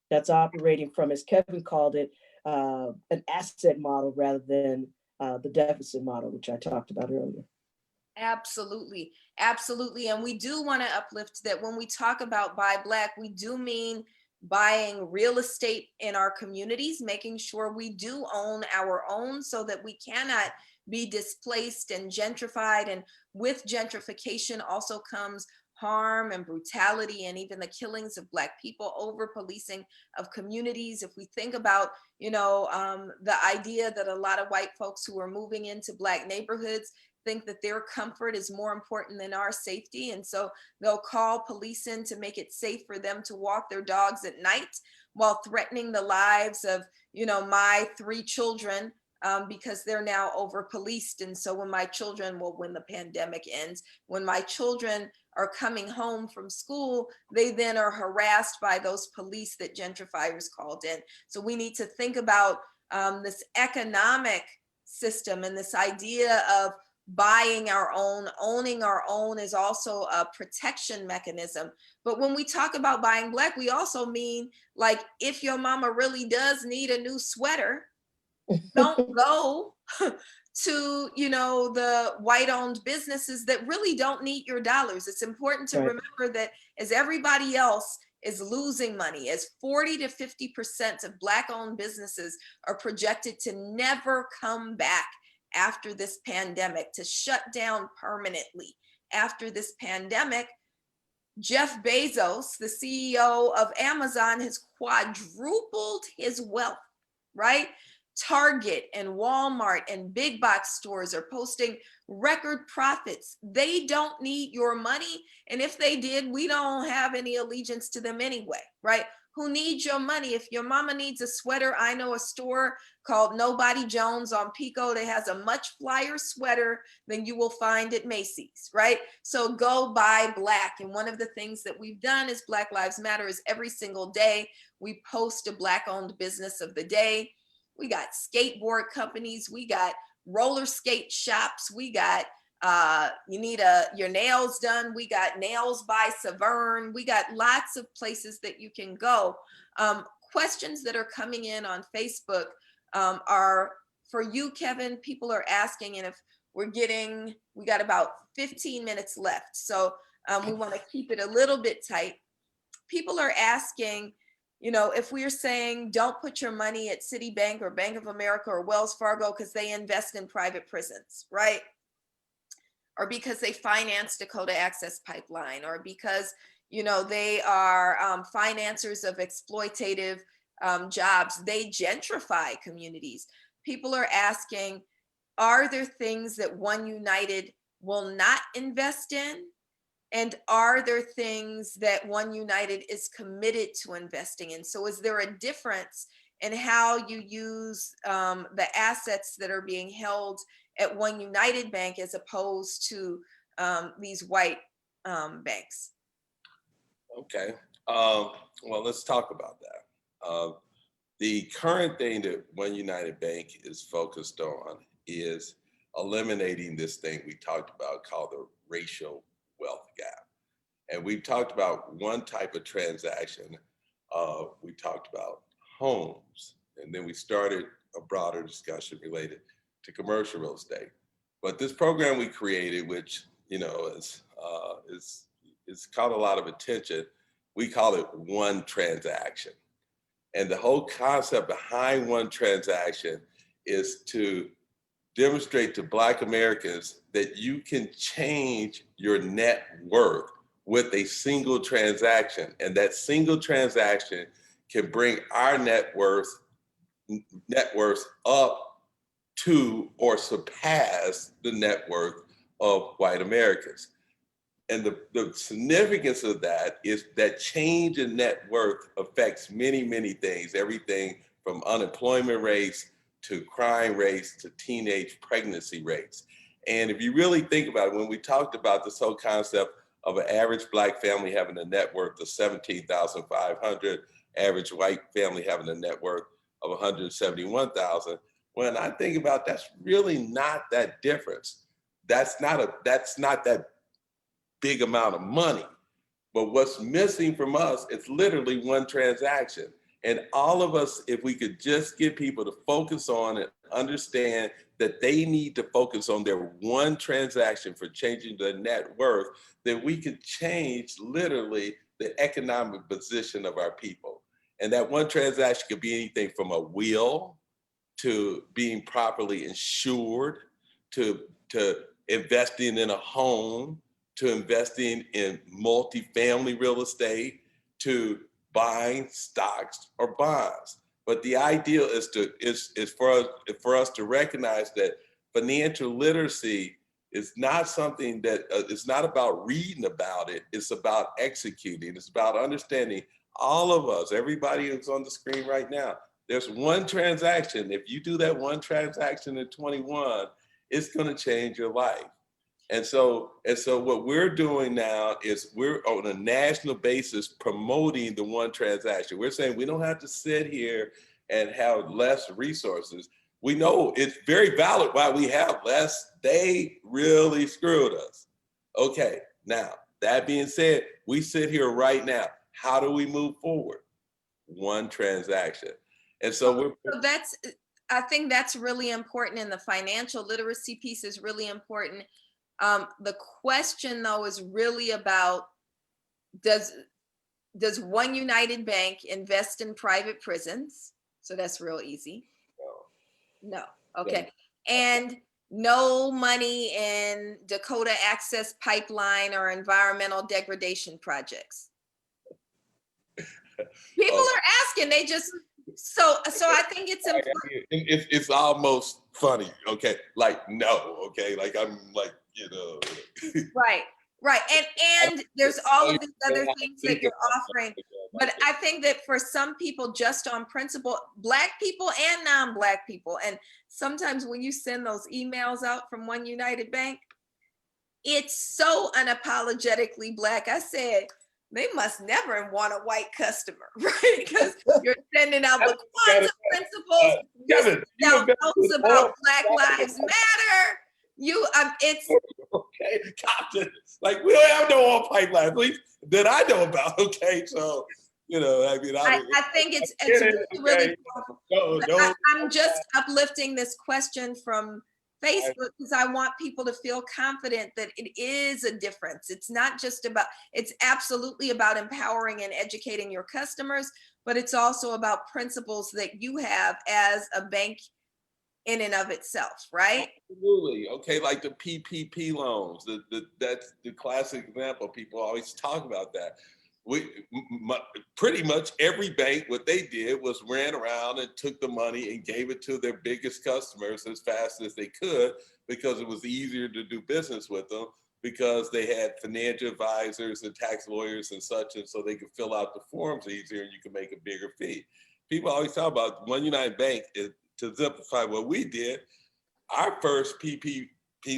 That's operating from, as Kevin called it, an asset model rather than the deficit model, which I talked about earlier. Absolutely, absolutely. And we do want to uplift that when we talk about buy Black, we do mean buying real estate in our communities, making sure we do own our own so that we cannot be displaced and gentrified. And with gentrification also comes harm and brutality, and even the killings of Black people, over policing of communities. If we think about, you know, the idea that a lot of white folks who are moving into Black neighborhoods think that their comfort is more important than our safety. And so they'll call police in to make it safe for them to walk their dogs at night, while threatening the lives of, you know, my 3 children, because they're now over policed. And so when my children, well, when the pandemic ends, when my children are coming home from school, they then are harassed by those police that gentrifiers called in. So we need to think about this economic system, and this idea of buying our own, owning our own is also a protection mechanism. But when we talk about buying Black, we also mean, like, if your mama really does need a new sweater, don't go to, you know, the white-owned businesses that really don't need your dollars. It's important to remember that as everybody else is losing money, as 40 to 50% of Black-owned businesses are projected to never come back after this pandemic, to shut down permanently after this pandemic. Jeff Bezos, the CEO of Amazon, has quadrupled his wealth, right? Target and Walmart and big box stores are posting record profits. They don't need your money. And if they did, we don't have any allegiance to them anyway, right? Who needs your money? If your mama needs a sweater, I know a store called Nobody Jones on Pico that has a much flyer sweater than you will find at Macy's, right? So go buy Black. And one of the things that we've done as Black Lives Matter is every single day we post a Black-owned business of the day. We got skateboard companies, we got roller skate shops, we got you need your nails done, we got Nails by Severn, we got lots of places that you can go. Questions that are coming in on Facebook are for you, Kevin. People are asking, and if we got about 15 minutes left, so we want to keep it a little bit tight. People are asking, if we're saying don't put your money at Citibank or Bank of America or Wells Fargo because they invest in private prisons, right? Or because they finance Dakota Access Pipeline, or because, they are financiers of exploitative jobs. They gentrify communities. People are asking, are there things that One United will not invest in? And are there things that One United is committed to investing in? So is there a difference in how you use the assets that are being held at One United Bank as opposed to these white banks? Okay. Well, let's talk about that. The current thing that One United Bank is focused on is eliminating this thing we talked about called the racial wealth gap. And we talked about one type of transaction. We talked about homes, and then we started a broader discussion related to commercial real estate. But this program we created, which is caught a lot of attention, we call it one transaction. And the whole concept behind one transaction is to demonstrate to Black Americans that you can change your net worth with a single transaction. And that single transaction can bring our net worth up to or surpass the net worth of white Americans. And the significance of that is that change in net worth affects many, many things, everything from unemployment rates to crime rates to teenage pregnancy rates. And if you really think about it, when we talked about this whole concept of an average Black family having a net worth of $17,500, average white family having a net worth of $171,000, when I think about that's really not that difference. That's not that big amount of money. But what's missing from us, it's literally one transaction. And all of us, if we could just get people to focus on and understand that they need to focus on their one transaction for changing their net worth, then we could change literally the economic position of our people. And that one transaction could be anything from a will to being properly insured, to investing in a home, to investing in multifamily real estate, to buying stocks or bonds. But the ideal is for us to recognize that financial literacy is not something that it's not about reading about it. It's about executing. It's about understanding all of us, everybody who's on the screen right now. There's one transaction. If you do that one transaction in 21, it's going to change your life. And so what we're doing now is we're on a national basis promoting the one transaction. We're saying we don't have to sit here and have less resources. We know it's very valid why we have less. They really screwed us. Okay, now that being said, we sit here right now. How do we move forward? One transaction. And so I think that's really important, and the financial literacy piece is really important. The question though is really about, does One United Bank invest in private prisons? So that's real easy. No. Okay. And no money in Dakota Access Pipeline or environmental degradation projects. People are asking, they just, so I think it's important. It's almost funny, okay? Like, no, okay? Like, I'm like, Right. And there's all of these other things that you're offering. But I think that for some people, just on principle, Black people and non-Black people, and sometimes when you send those emails out from One United Bank, it's so unapologetically Black. I said, they must never want a white customer, right? Because you're sending out the Kwanzaa principles, you're sending out notes about Black Lives Matter. It's okay, Captain. Like, we don't have no oil pipeline, at least that I know about. Okay, so I mean, I think it's really powerful. I'm just uplifting this question from Facebook because I want people to feel confident that it is a difference. It's not just about, it's absolutely about empowering and educating your customers, but it's also about principles that you have as a bank in and of itself, right? Absolutely. Okay, like the PPP loans, that's the classic example. People always talk about that. Pretty much every bank, what they did was ran around and took the money and gave it to their biggest customers as fast as they could because it was easier to do business with them because they had financial advisors and tax lawyers and such, and so they could fill out the forms easier and you could make a bigger fee. People always talk about One United Bank. To exemplify what we did, our first PPP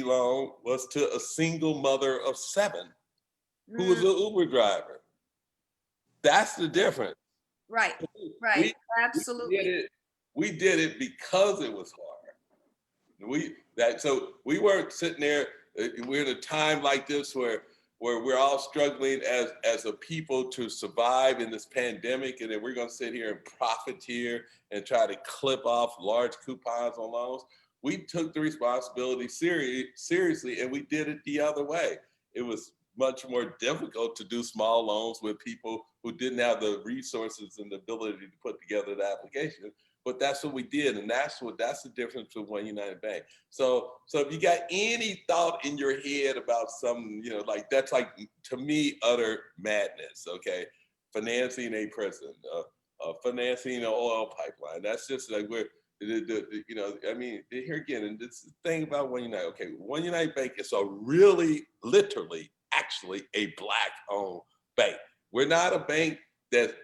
loan was to a single mother of 7 who was an Uber driver. That's the difference. Right. Absolutely. We did it because it was hard. So we weren't sitting there. We're in a time like this where we're all struggling as a people to survive in this pandemic, and then we're going to sit here and profiteer and try to clip off large coupons on loans. We took the responsibility seriously, and we did it the other way. It was much more difficult to do small loans with people who didn't have the resources and the ability to put together the application. But that's what we did, and that's the difference with One United Bank. So if you got any thought in your head about some, like that's like, to me, utter madness. Okay, financing a prison, financing an oil pipeline. That's just like I mean, here again, and this thing about One United. Okay, One United Bank is a really, literally, actually a Black-owned bank. We're not a bank that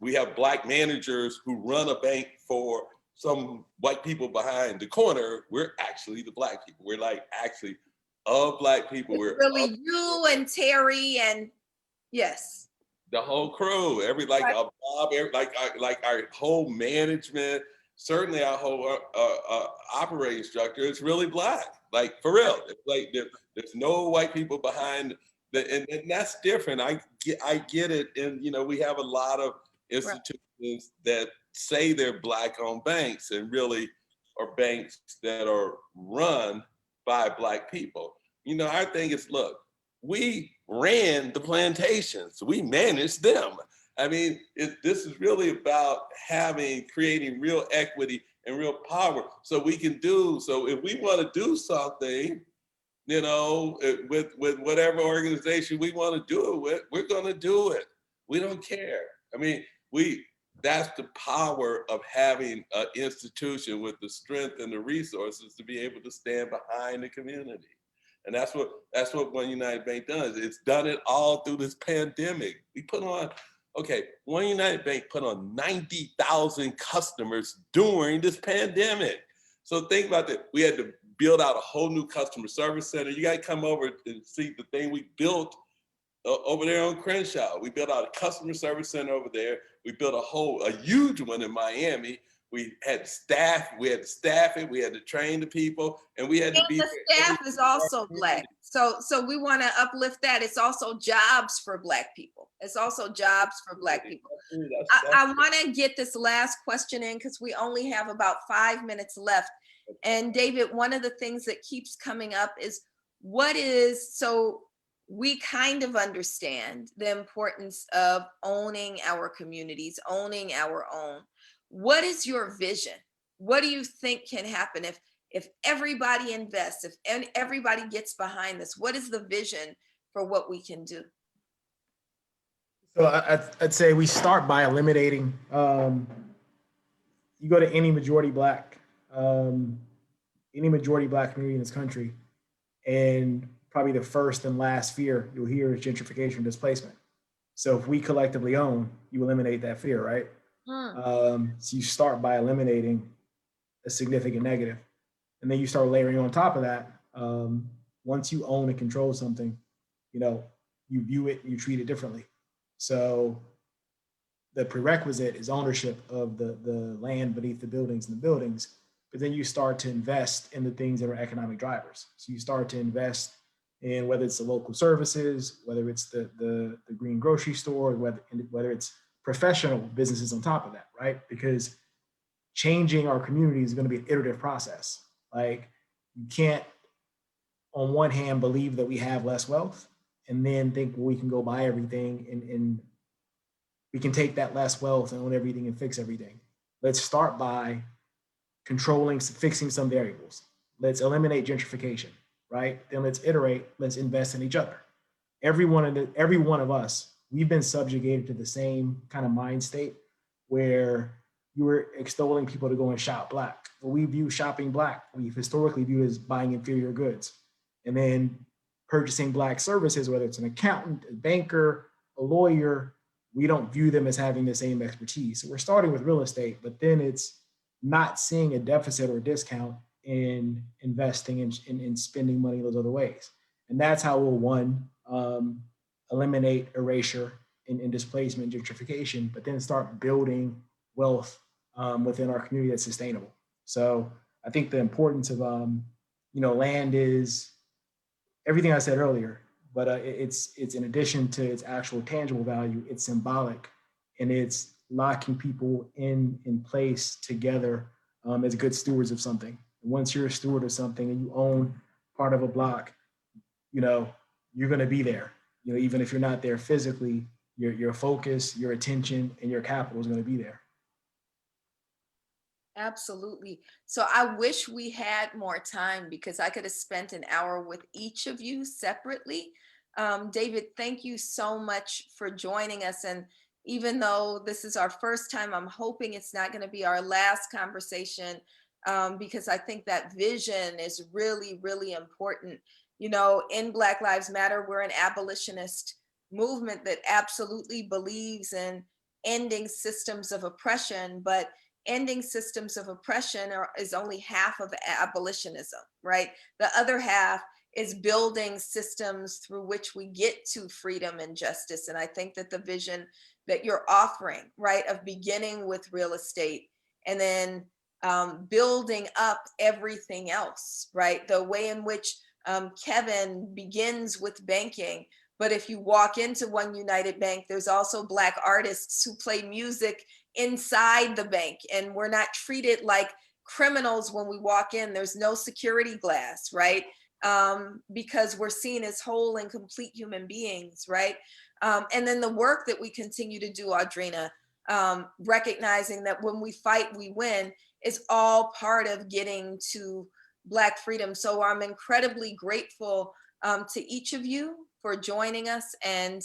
we have Black managers who run a bank for some white people behind the corner. We're actually the Black people. We're like actually of Black people. We're really you and Terry and yes, the whole crew. Bob, like our whole management, certainly our whole operating structure is really Black. Like, for real. It's like there's no white people behind. And that's different. I get it. And, we have a lot of institutions that say they're Black-owned banks and really are banks that are run by Black people. Our thing is, look, we ran the plantations. We managed them. I mean, this is really about creating real equity and real power so we can so if we want to do something, with whatever organization we want to do it with, we're going to do it. We don't care. I mean, that's the power of having an institution with the strength and the resources to be able to stand behind the community. And that's what One United Bank does. It's done it all through this pandemic. One United Bank put on 90,000 customers during this pandemic. So think about that. We had to build out a whole new customer service center. You got to come over and see the thing we built over there on Crenshaw. We built out a customer service center over there. We built a huge one in Miami. We had to staff it. We had to train the people, and we had to be. The staff is also Black. So we want to uplift that. It's also jobs for Black people. It's also jobs for Black people. I want to get this last question in because we only have about 5 minutes left. And David, one of the things that keeps coming up is we kind of understand the importance of owning our communities, owning our own. What is your vision? What do you think can happen if everybody invests, if everybody gets behind this? What is the vision for what we can do? So I'd say we start by eliminating. You go to um, any majority black community in this country, and probably the first and last fear you'll hear is gentrification and displacement. So if we collectively own, you eliminate that fear, right? Hmm. So you start by eliminating a significant negative, and then you start layering on top of that. Once you own and control something, you know, you view it, you treat it differently. So the prerequisite is ownership of the land beneath the buildings and the buildings, but then you start to invest in the things that are economic drivers. So you start to invest in whether it's the local services, whether it's the green grocery store, whether it's professional businesses on top of that, right? Because changing our community is going to be an iterative process. Like you can't, on one hand, believe that we have less wealth and then think, well, we can go buy everything and we can take that less wealth and own everything and fix everything. Let's start by fixing some variables. Let's eliminate gentrification, right? Then let's iterate, let's invest in each other. Every one of us, we've been subjugated to the same kind of mind state where you were extolling people to go and shop black. Well, we view shopping black, we've historically viewed as buying inferior goods. And then purchasing black services, whether it's an accountant, a banker, a lawyer, we don't view them as having the same expertise. So we're starting with real estate, but then it's not seeing a deficit or discount in investing in spending money those other ways. And that's how we'll, one, eliminate erasure and displacement, gentrification, but then start building wealth within our community that's sustainable. So I think the importance of, land is everything I said earlier, but it's in addition to its actual tangible value, it's symbolic, and it's locking people in place together as good stewards of something. Once you're a steward of something and you own part of a block, you're going to be there. Even if you're not there physically, your focus, your attention, and your capital is going to be there. Absolutely. So I wish we had more time because I could have spent an hour with each of you separately. David, thank you so much for joining us. And even though this is our first time, I'm hoping it's not going to be our last conversation because I think that vision is really, really important. In Black Lives Matter, we're an abolitionist movement that absolutely believes in ending systems of oppression, but ending systems of oppression is only half of abolitionism, right? The other half is building systems through which we get to freedom and justice. And I think that the vision that you're offering, right, of beginning with real estate and then building up everything else, right? The way in which Kevin begins with banking. But if you walk into One United Bank, there's also Black artists who play music inside the bank, and we're not treated like criminals when we walk in. There's no security glass, right? Because we're seen as whole and complete human beings, right? And then the work that we continue to do, Audrina, recognizing that when we fight, we win, is all part of getting to Black freedom. So I'm incredibly grateful to each of you for joining us. And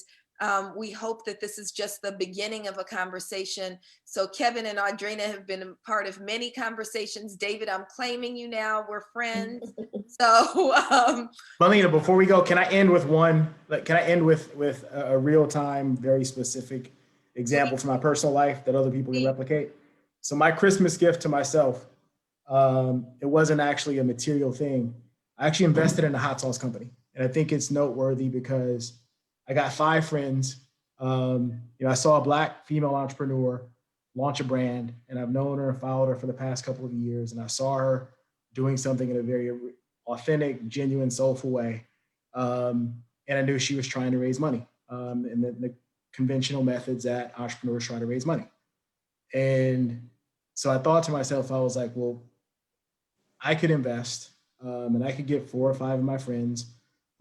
we hope that this is just the beginning of a conversation. So Kevin and Audrina have been a part of many conversations. David, I'm claiming you now. We're friends. So Melina, before we go, can I end with with a real time, very specific example from my personal life that other people can replicate? So my Christmas gift to myself, it wasn't actually a material thing. I actually invested in a hot sauce company. And I think it's noteworthy because I got 5 friends. I saw a Black female entrepreneur launch a brand, and I've known her and followed her for the past couple of years. And I saw her doing something in a very authentic, genuine, soulful way. And I knew she was trying to raise money in the conventional methods that entrepreneurs try to raise money. And so I thought to myself, I was like, well, I could invest and I could get 4 or 5 of my friends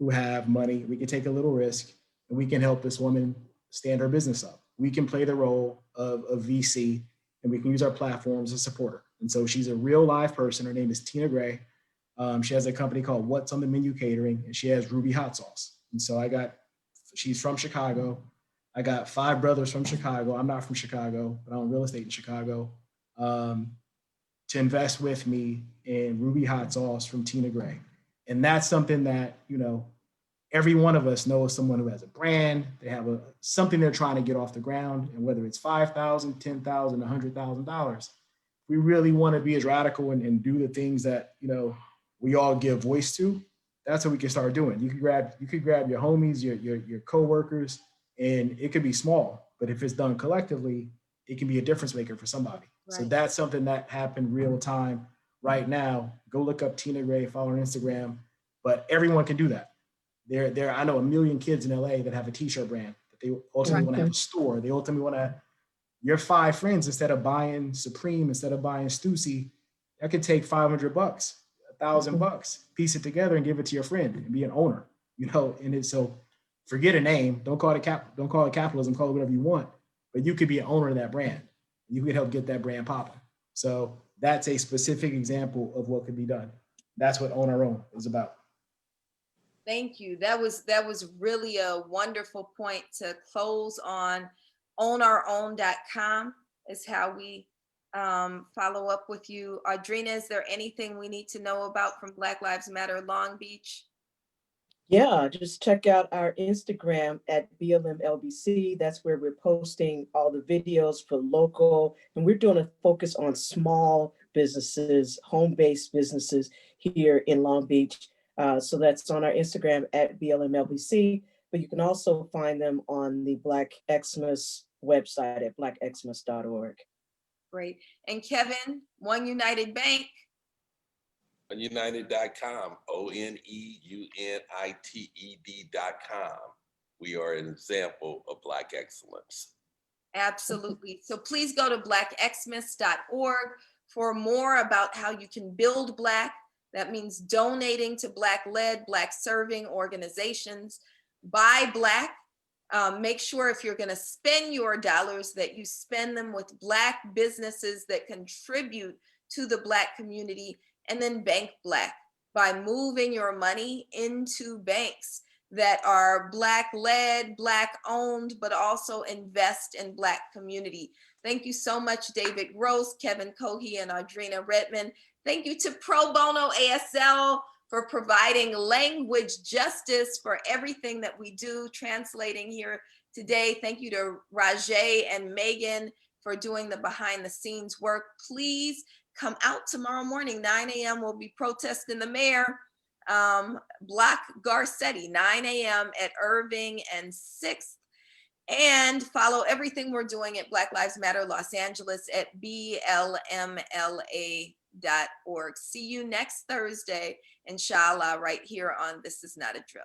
who have money. We can take a little risk and we can help this woman stand her business up. We can play the role of a VC and we can use our platforms to support her. And so she's a real live person. Her name is Tina Gray. She has a company called What's on the Menu Catering, and she has Ruby hot sauce. And so she's from Chicago. I got 5 brothers from Chicago. I'm not from Chicago, but I own real estate in Chicago, to invest with me in Ruby hot sauce from Tina Gray. And that's something that, every one of us knows someone who has a brand, they have something they're trying to get off the ground. And whether it's $5,000, $10,000, $100,000, we really want to be as radical and do the things that, we all give voice to. That's what we can start doing. You could grab your homies, your coworkers, and it could be small, but if it's done collectively, it can be a difference maker for somebody. Right. So that's something that happened real time right now. Go look up Tina Gray, follow her on Instagram, but everyone can do that. I know 1 million kids in LA that have a t-shirt brand that they ultimately want to have a store. They ultimately want to, your 5 friends, instead of buying Supreme, instead of buying Stussy, that could take $500, $1,000, piece it together and give it to your friend and be an owner, and it's so forget a name. Don't call it capitalism, call it whatever you want, but you could be an owner of that brand. You could help get that brand popping. So that's a specific example of what could be done. That's what Own Our Own is about. Thank you. That was really a wonderful point to close on. OwnOurOwn.com is how we follow up with you. Audrina, is there anything we need to know about from Black Lives Matter Long Beach? Yeah, just check out our Instagram at BLMLBC. That's where we're posting all the videos for local, and we're doing a focus on small businesses, home-based businesses here in Long Beach. So that's on our Instagram at BLMLBC, but you can also find them on the Blackxmas website at blackxmas.org. Great. And Kevin, One United Bank. United.com, ONEUNITED.com. We are an example of Black excellence. Absolutely. So please go to blackxmas.org for more about how you can build Black. That means donating to Black-led, Black-serving organizations. Buy Black. Make sure if you're going to spend your dollars that you spend them with Black businesses that contribute to the Black community. And then bank Black by moving your money into banks that are Black-led, Black-owned, but also invest in Black community. Thank you so much, David Gross, Kevin Cohey, and Audrina Redmond. Thank you to Pro Bono ASL for providing language justice for everything that we do, translating here today. Thank you to Rajay and Megan for doing the behind the scenes work. Please come out tomorrow morning, 9 a.m. We'll be protesting the mayor, Block Garcetti, 9 a.m. at Irving and 6th. And follow everything we're doing at Black Lives Matter Los Angeles at blmla.org. See you next Thursday, inshallah, right here on This Is Not a Drill.